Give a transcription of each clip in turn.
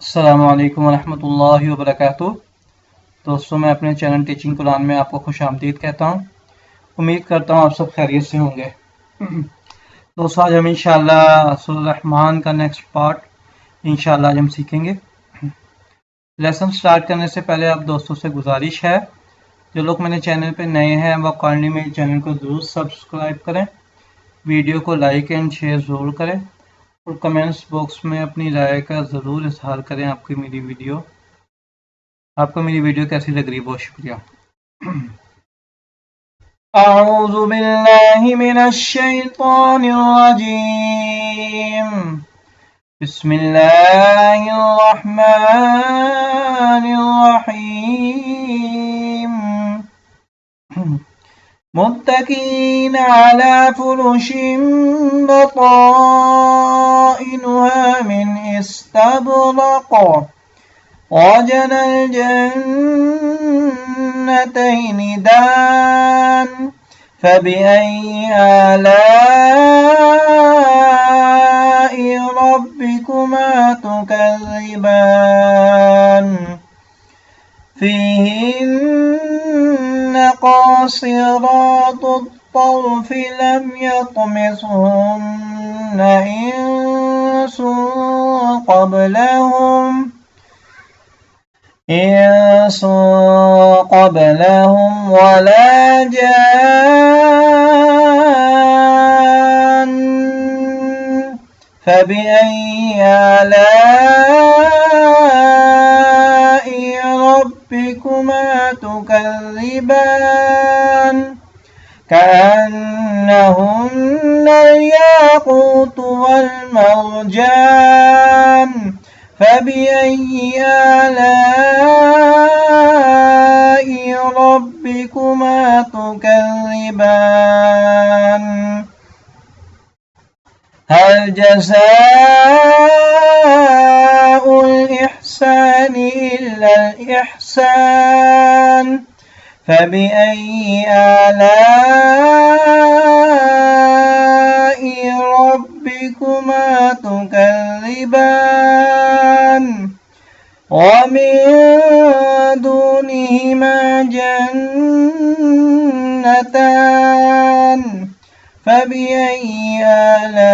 अस्सलामु अलैकुम वरहमतुल्लाहि वबरकातुह। दोस्तों, मैं अपने चैनल टीचिंग कुरान में आपको खुश आमदीद कहता हूँ। उम्मीद करता हूँ आप सब खैरियत से होंगे। दोस्तों, आज हम इंशाअल्लाह सूरह रहमान का नेक्स्ट पार्ट इंशाअल्लाह आज हम सीखेंगे। लेसन स्टार्ट करने से पहले आप दोस्तों से गुजारिश है, जो लोग मेरे चैनल पे नए हैं वो काइंडली मेरे चैनल को ज़रूर सब्सक्राइब करें, वीडियो को लाइक एंड शेयर ज़रूर करें और कमेंट्स बॉक्स में अपनी राय का ज़रूर इजहार करें। आपको मेरी वीडियो कैसी लग रही? बहुत शुक्रिया। अऊज़ु बिल्लाहि मिनश शैतानिर रजीम। बिस्मिल्लाहिर रहमानिर रहीम। मुत्तकीन अला फुरुशिन बताइनुहा मिन इस्तबरक़ वजनल जन्नतैनि दान फबिअय्यि आलाइ रब्बिकुमा तुकज़्ज़िबान फ़ीहिन्न क़ासिरातुत तर्फ़ लम यत्मिसहुन्न इंस क़ब्लहुम वला जान फबिअय्यि आलाइ रब्बिकुमा तुकज़्ज़िबान कअन्नहुन्नल याक़ूत वल मरजान फबिअय्यि आलाइ रब्बिकुमा तुकज़्ज़िबान हल जज़ाउल इहसानि इल्लल इहसान फबिअय्यि आलाइ रब्बिकुमा तुकज़्ज़िबान वमिन दूनिहिमा जन्नतान फबिअय्यि आलाइ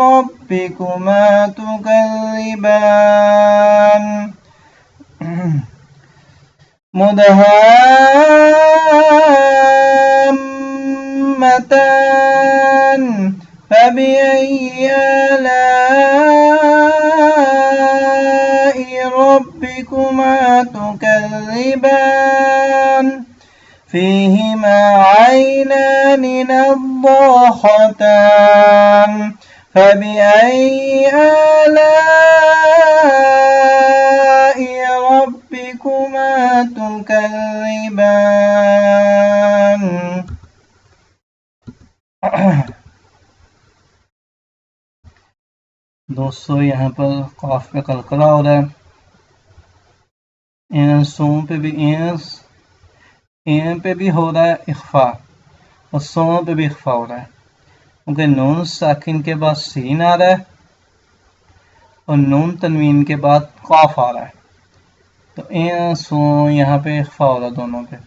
रब्बिकुमा तुकज़्ज़िबान मुदहाम्मतान फबिअय्यि आलाइ रब्बिकुमा तुकज़्ज़िबान फ़ीहिमा ऐनानि नद्दाख़तान फबिअय्यि आलाइ रब्बिकुमा तुकज़्ज़िबान। दोस्तों, यहाँ पर काफ पे कलकला हो रहा है। इंसों पे भी इन पे भी हो रहा है इख्फा और सों पे भी इख्फा हो रहा है, क्योंकि नून साकिन के बाद सीन आ रहा है और नून तनवीन के बाद काफ आ रहा है। तो इंसों यहाँ पे इख्फा हो रहा है दोनों पे।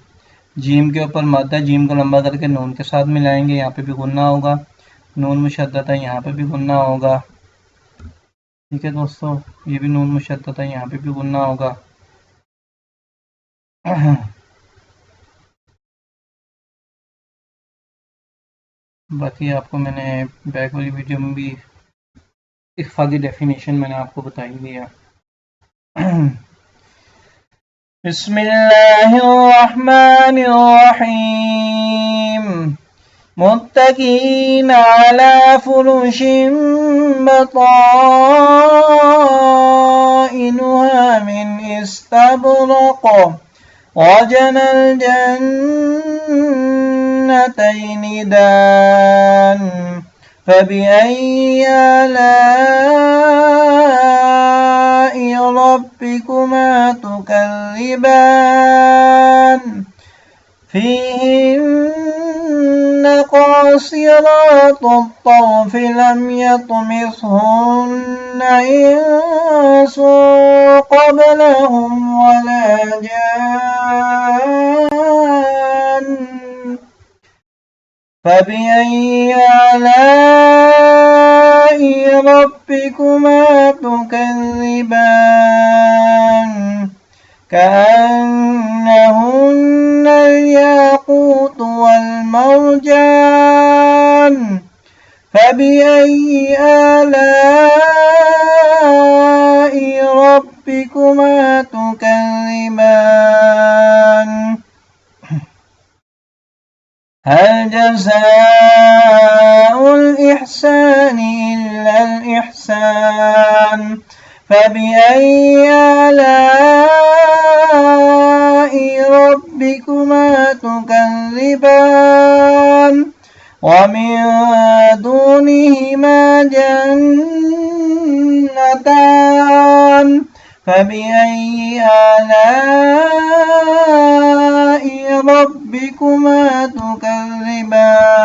जीम के ऊपर मद है, जीम को लंबा करके नून के साथ मिलाएंगे, यहाँ पे भी गुन्ना होगा। नून मुशद्दद है, यहाँ पे भी गुन्ना होगा। ठीक है दोस्तों, ये भी नून मुशद्दद है, यहाँ पे भी गुन्ना होगा। बाकी आपको मैंने बैक वाली वीडियो में भी इख्फा की डेफिनेशन मैंने आपको बताई दिया। बिस्मिल्लाहिर्रहमानिर्रहीम। मुत्तकीन अला फुरुशिन बताइनुहा मिन इस्तबरक़ वजनल जन्नतैनि दान फबिअय्यि आलाइ रब्बिकुमा तुकज़्ज़िबान فيهن قاصرات الطرف لم يطمثهن إنس قبلهم ولا جان فبأي آلاء ربكما تكذبان كأنهن الياقوت والمرجان فبأي آلاء ربكما تكذبان هل جزاء الإحسان إلا الإحسان فبأي آلاء ربكما تكذبان ومن دونهما جنتان فبأي آلاء ربكما تكذبان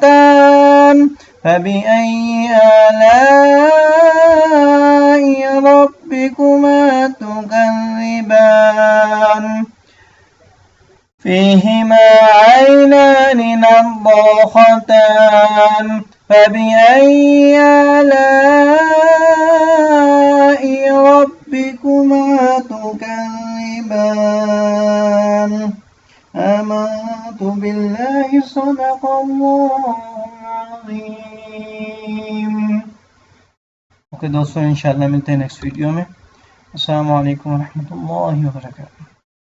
مدهامتان فبأي آلاء ربكما تكذبان فيهما عينان نضاختان فبأي آلاء ربكما تكذبان آمنت بالله صدق الله العظيम। ओके दोस्तों, इंशाल्लाह मिलते हैं नेक्स्ट वीडियो में। अस्सलाम वालेकुम रहमतुल्लाहि व बरकातुहू।